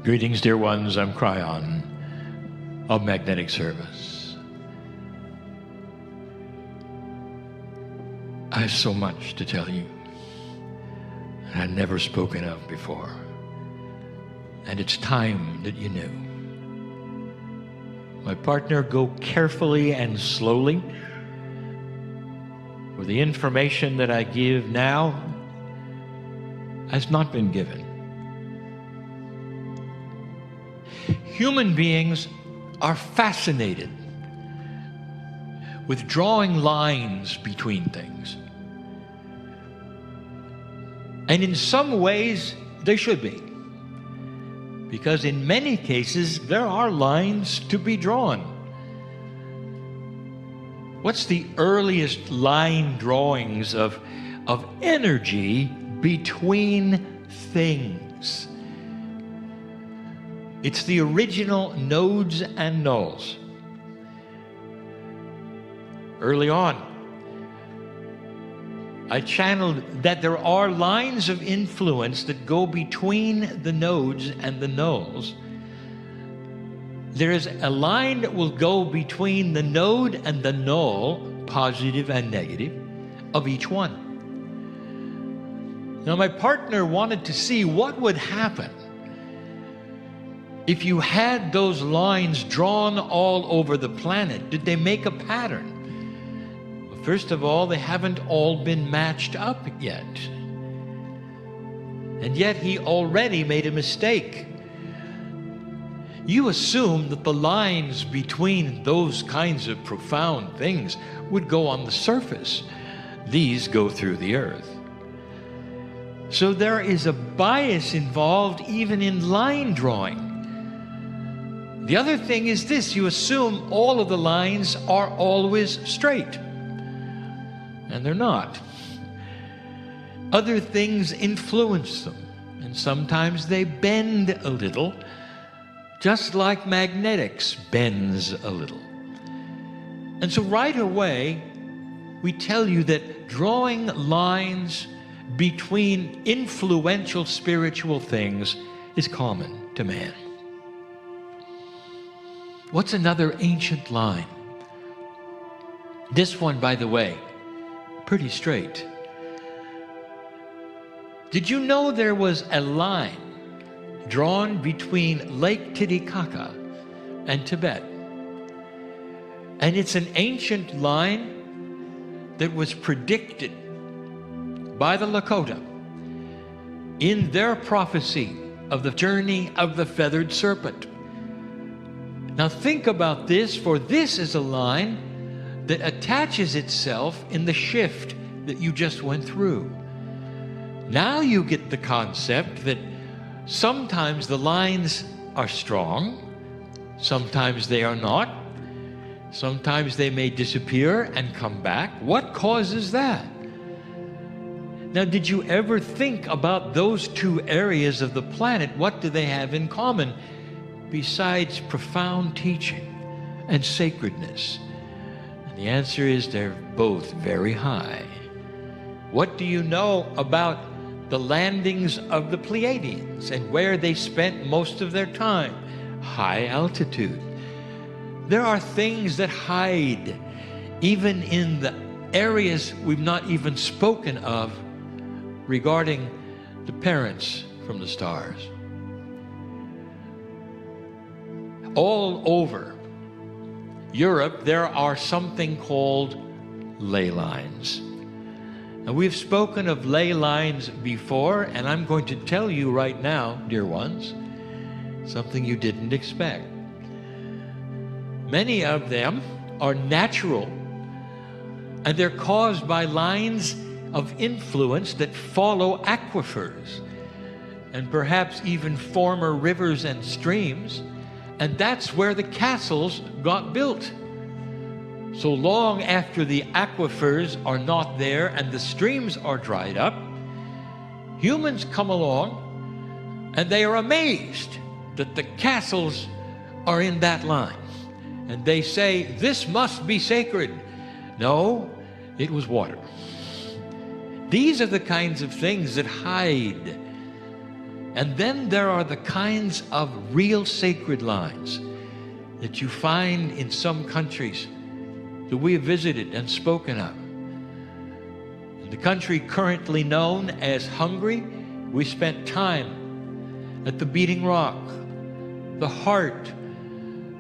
Greetings, dear ones. I'm Kryon of Magnetic Service. I have so much to tell you that I've never spoken of before. And it's time that you knew. My partner, go carefully and slowly, for the information that I give now has not been given. Human beings are fascinated with drawing lines between things. And in some ways, they should be. Because in many cases, there are lines to be drawn. What's the earliest line drawings of energy between things? It's the original nodes and nulls. Early on, I channeled that there are lines of influence that go between the nodes and the nulls. There is a line that will go between the node and the null, positive and negative, of each one. Now, my partner wanted to see what would happen if you had those lines drawn all over the planet. Did they make a pattern? Well, first of all, they haven't all been matched up yet. And yet he already made a mistake. You assume that the lines between those kinds of profound things would go on the surface. These go through the earth. So there is a bias involved even in line drawing. The other thing is this: you assume all of the lines are always straight, and they're not. Other things influence them, and sometimes they bend a little, just like magnetics bends a little. And so right away, we tell you that drawing lines between influential spiritual things is common to man. What's another ancient line? This one, by the way, pretty straight. Did you know there was a line drawn between Lake Titicaca and Tibet? And it's an ancient line that was predicted by the Lakota in their prophecy of the journey of the feathered serpent. Now think about this, for this is a line that attaches itself in the shift that you just went through. Now you get the concept that sometimes the lines are strong, sometimes they are not, sometimes they may disappear and come back. What causes that? Now, did you ever think about those two areas of the planet? What do they have in common besides profound teaching and sacredness? And the answer is they're both very high. What do you know about the landings of the Pleiadians and where they spent most of their time? High altitude. There are things that hide even in the areas we've not even spoken of regarding the parents from the stars. All over Europe, there are something called ley lines. And we've spoken of ley lines before, and I'm going to tell you right now, dear ones, something you didn't expect. Many of them are natural, and they're caused by lines of influence that follow aquifers, and perhaps even former rivers and streams. And that's where the castles got built. So long after the aquifers are not there and the streams are dried up, humans come along and they are amazed that the castles are in that line. And they say, this must be sacred. No, it was water. These are the kinds of things that hide And then there are the kinds of real sacred lines that you find in some countries that we have visited and spoken of. In the country currently known as Hungary, we spent time at the Beating Rock, the heart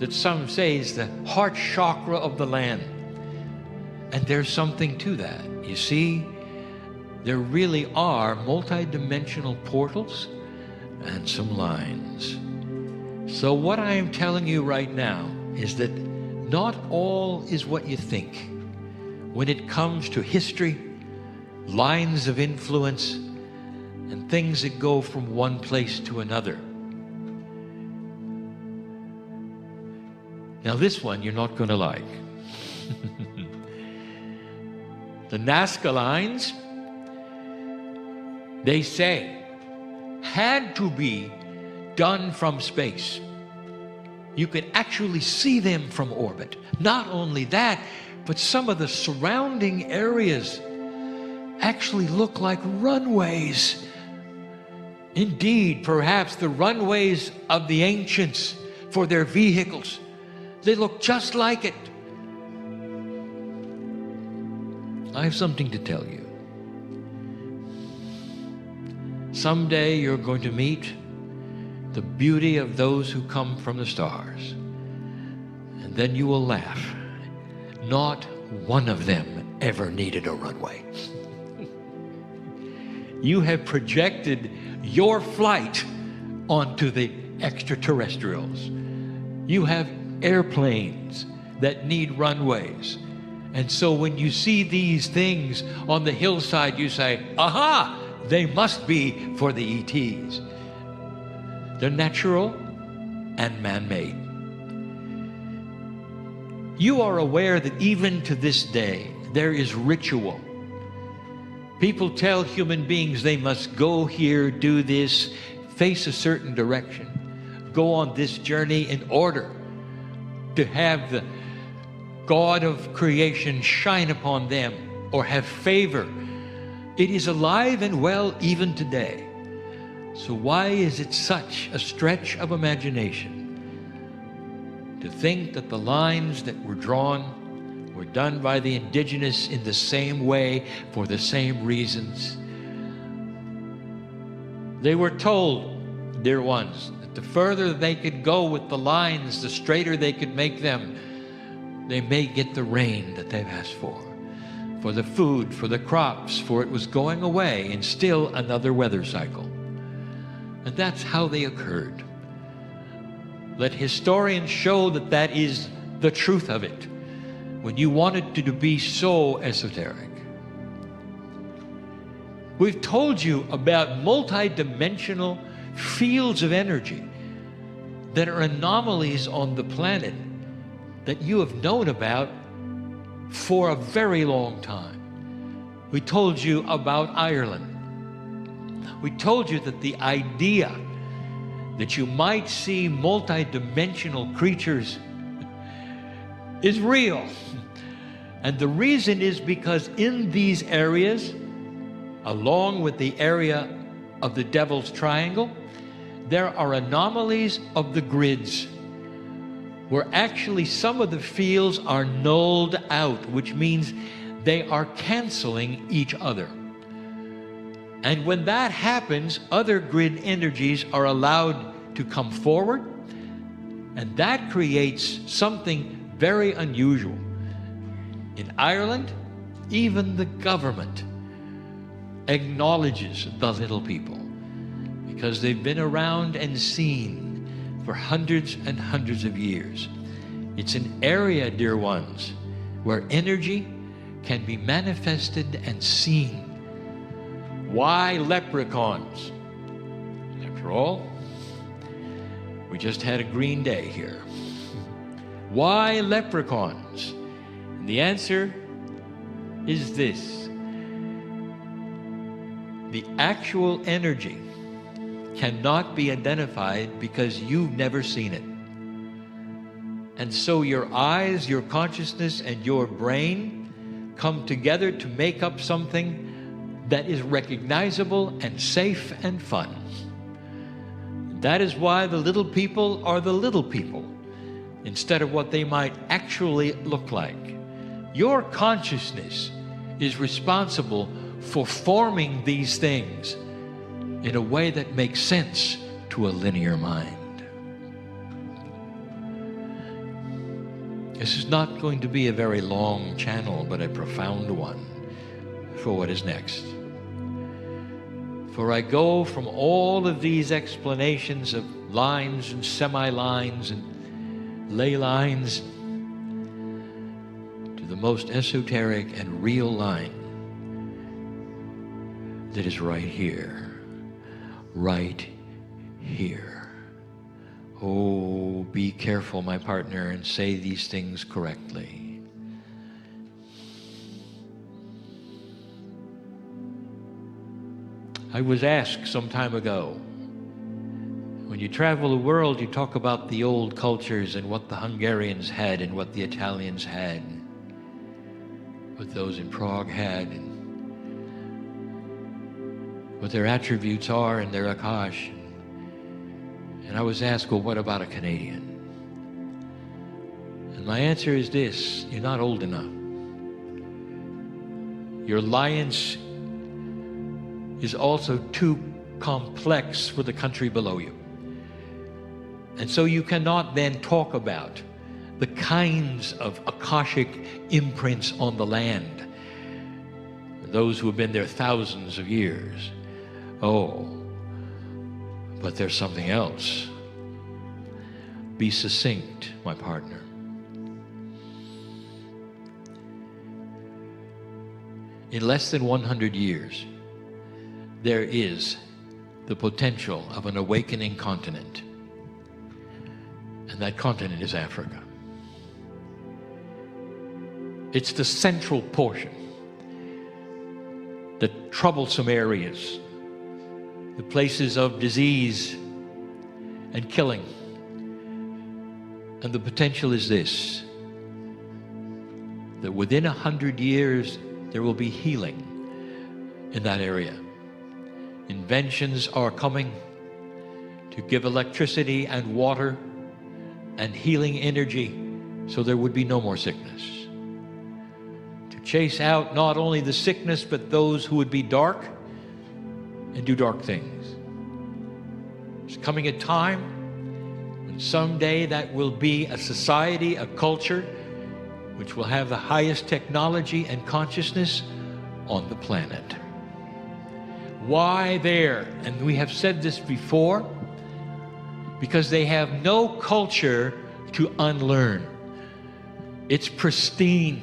that some say is the heart chakra of the land. And there's something to that. You see, there really are multidimensional portals and some lines. So what I am telling you right now is that not all is what you think when it comes to history, lines of influence, and things that go from one place to another. Now this one you're not going to like. The Nazca lines, they say, had to be done from space. You could actually see them from orbit. Not only that, but some of the surrounding areas actually look like runways. Indeed, perhaps the runways of the ancients for their vehicles. They look just like it. I have something to tell you. Someday you're going to meet the beauty of those who come from the stars. And then you will laugh. Not one of them ever needed a runway. You have projected your flight onto the extraterrestrials. You have airplanes that need runways. And so when you see these things on the hillside, you say, aha, they must be for the ETs. They're natural and man-made. You are aware that even to this day, there is ritual. People tell human beings they must go here, do this, face a certain direction, go on this journey in order to have the God of creation shine upon them or have favor. It is alive and well even today. So why is it such a stretch of imagination to think that the lines that were drawn were done by the indigenous in the same way for the same reasons? They were told, dear ones, that the further they could go with the lines, the straighter they could make them, they may get the rain that they've asked for the food, for the crops, for it was going away in still another weather cycle. And that's how they occurred. Let historians show that that is the truth of it, when you want it to be so esoteric. We've told you about multidimensional fields of energy that are anomalies on the planet that you have known about for a very long time. We told you about Ireland. We told you that the idea that you might see multidimensional creatures is real. And the reason is because in these areas, along with the area of the Devil's Triangle, there are anomalies of the grids, where actually some of the fields are nulled out, which means they are canceling each other. And when that happens, other grid energies are allowed to come forward, and that creates something very unusual. In Ireland, even the government acknowledges the little people because they've been around and seen for hundreds and hundreds of years. It's an area, dear ones, where energy can be manifested and seen. Why leprechauns? After all, we just had a green day here. Why leprechauns? And the answer is this. The actual energy cannot be identified because you've never seen it. And so your eyes, your consciousness, and your brain come together to make up something that is recognizable and safe and fun. That is why the little people are the little people, instead of what they might actually look like. Your consciousness is responsible for forming these things in a way that makes sense to a linear mind. This is not going to be a very long channel, but a profound one for what is next. For I go from all of these explanations of lines and semi-lines and ley lines to the most esoteric and real line that is right here. Right here. Oh, be careful, my partner, and say these things correctly. I was asked some time ago, when you travel the world, you talk about the old cultures and what the Hungarians had and what the Italians had, what those in Prague had, and what their attributes are and their Akash. And I was asked, well, what about a Canadian? And my answer is this: you're not old enough. Your alliance is also too complex for the country below you. And so you cannot then talk about the kinds of Akashic imprints on the land, those who have been there thousands of years. Oh, but there's something else. Be succinct, my partner. In less than 100 years, there is the potential of an awakening continent. And that continent is Africa. It's the central portion, the troublesome areas, the places of disease and killing. And the potential is this: that within 100 years, there will be healing in that area. Inventions are coming to give electricity and water and healing energy so there would be no more sickness. To chase out not only the sickness, but those who would be dark and do dark things. There's coming a time when someday that will be a society, a culture, which will have the highest technology and consciousness on the planet. Why there? And we have said this before, because they have no culture to unlearn. It's pristine.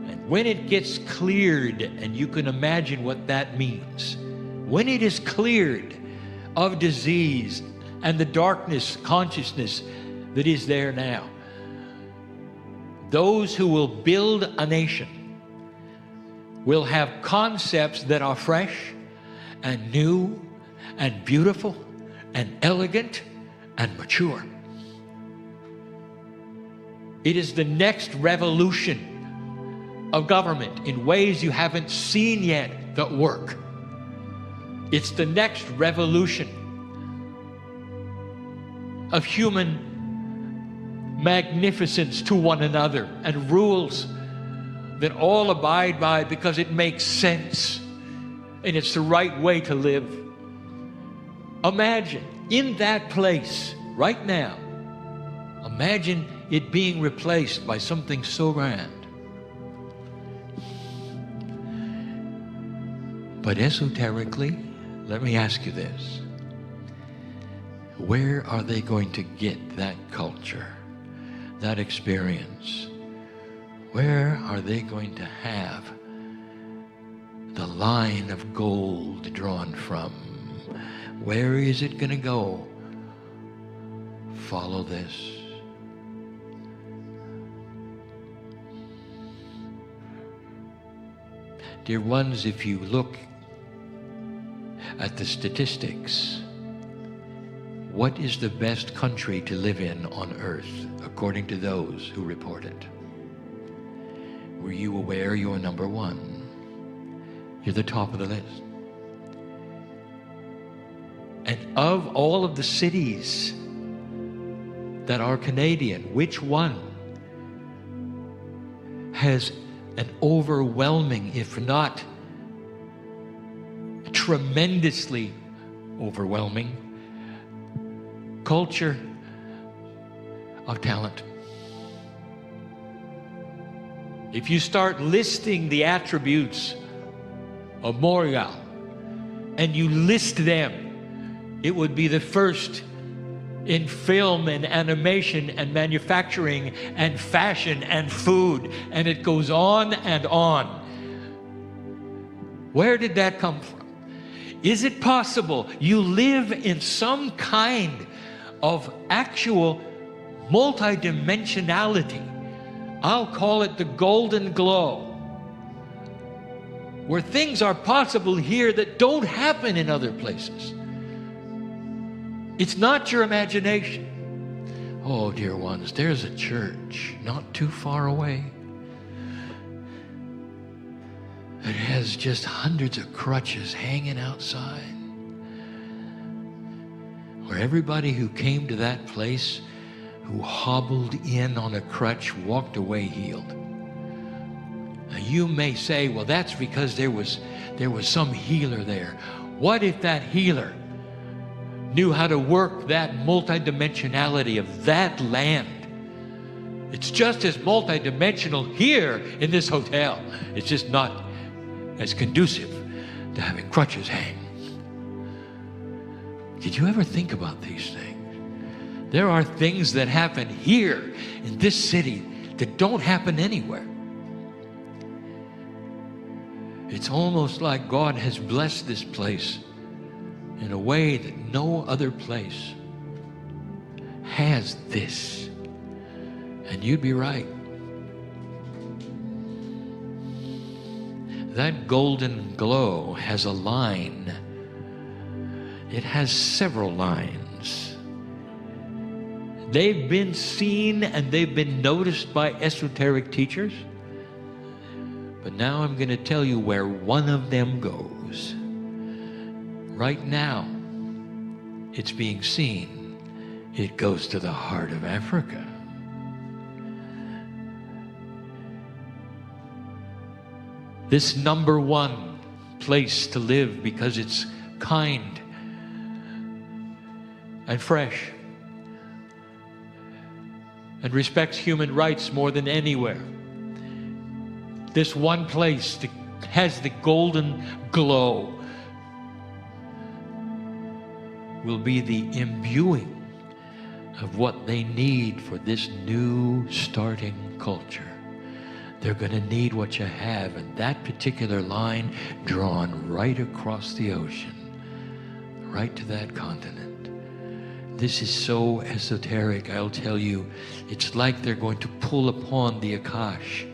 And when it gets cleared, and you can imagine what that means, when it is cleared of disease and the darkness consciousness that is there now, those who will build a nation will have concepts that are fresh and new and beautiful and elegant and mature. It is the next revolution of government in ways you haven't seen yet that work. It's the next revolution of human magnificence to one another and rules that all abide by because it makes sense and it's the right way to live. Imagine in that place right now, imagine it being replaced by something so grand. But esoterically, let me ask you this: where are they going to get that culture, that experience? Where are they going to have the line of gold drawn from? Where is it going to go? Follow this. Dear ones, if you look at the statistics, what is the best country to live in on earth, according to those who report it? Were you aware you're number one? You're the top of the list. And of all of the cities that are Canadian, which one has an overwhelming, if not tremendously overwhelming, culture of talent? If you start listing the attributes of Montreal and you list them, it would be the first in film and animation and manufacturing and fashion and food, and it goes on and on. Where did that come from? Is it possible you live in some kind of actual multidimensionality? I'll call it the golden glow, where things are possible here that don't happen in other places. It's not your imagination. Oh, dear ones, there's a church not too far away. It has just hundreds of crutches hanging outside, where everybody who came to that place, who hobbled in on a crutch, walked away healed. Now you may say, well, that's because there was some healer there. What if that healer knew how to work that multidimensionality of that land? It's just as multidimensional here in this hotel. It's just not as conducive to having crutches hang. Did you ever think about these things? There are things that happen here in this city that don't happen anywhere. It's almost like God has blessed this place in a way that no other place has this. And you'd be right. That golden glow has a line. It has several lines. They've been seen and they've been noticed by esoteric teachers. But now I'm going to tell you where one of them goes. Right now, it's being seen. It goes to the heart of Africa. This number one place to live because it's kind and fresh and respects human rights more than anywhere. This one place that has the golden glow will be the imbuing of what they need for this new starting culture. They're going to need what you have, and that particular line drawn right across the ocean, right to that continent. This is so esoteric, I'll tell you. It's like they're going to pull upon the Akash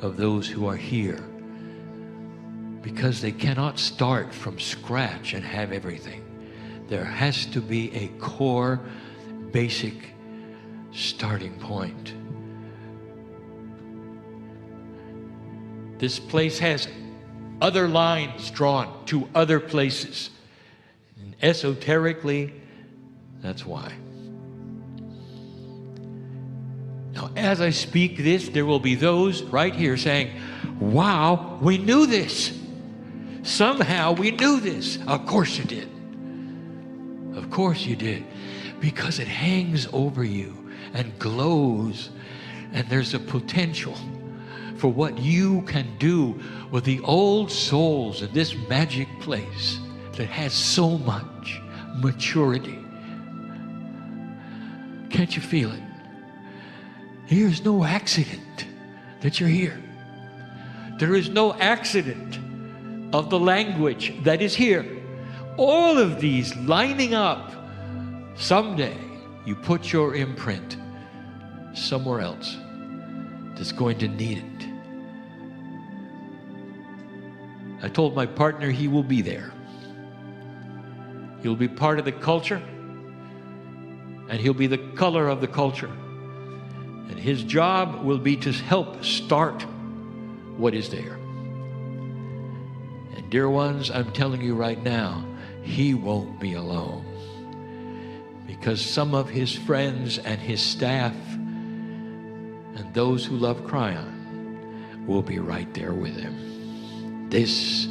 of those who are here, because they cannot start from scratch and have everything. There has to be a core, basic starting point. This place has other lines drawn to other places. And esoterically, that's why. Now, as I speak this, there will be those right here saying, wow, we knew this. Somehow we knew this. Of course you did. Of course you did. Because it hangs over you and glows, and there's a potential for what you can do with the old souls in this magic place that has so much maturity. Can't you feel it? Here's no accident that you're here. There is no accident of the language that is here. All of these lining up. Someday you put your imprint somewhere else that's going to need it. I told my partner he will be there. He'll be part of the culture, and he'll be the color of the culture. And his job will be to help start what is there. And dear ones, I'm telling you right now, he won't be alone, because some of his friends and his staff and those who love Kryon will be right there with him. This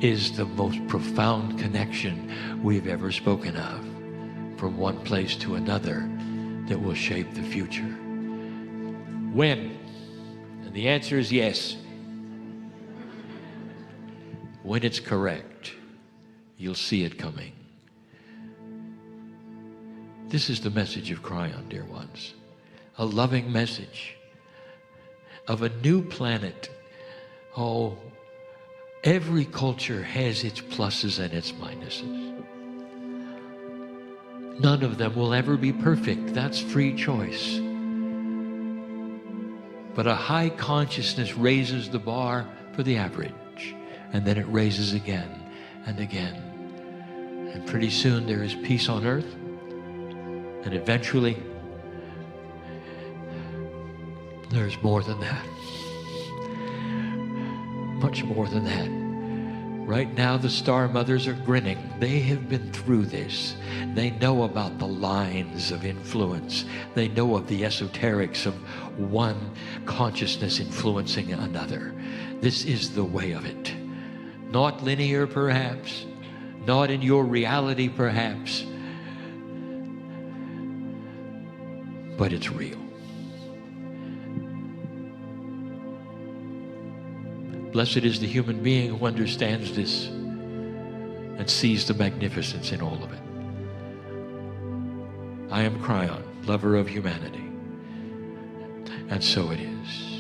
is the most profound connection we've ever spoken of, from one place to another, that will shape the future. When? And the answer is yes. When it's correct, you'll see it coming. This is the message of Kryon, dear ones. A loving message of a new planet. Oh, every culture has its pluses and its minuses. None of them will ever be perfect. That's free choice. But a high consciousness raises the bar for the average, and then it raises again and again. And pretty soon there is peace on earth, and eventually there's more than that. Much more than that. Right now the star mothers are grinning. They have been through this. They know about the lines of influence. They know of the esoterics of one consciousness influencing another. This is the way of it. Not linear, perhaps. Not in your reality, perhaps. But it's real. Blessed is the human being who understands this and sees the magnificence in all of it. I am Kryon, lover of humanity. And so it is.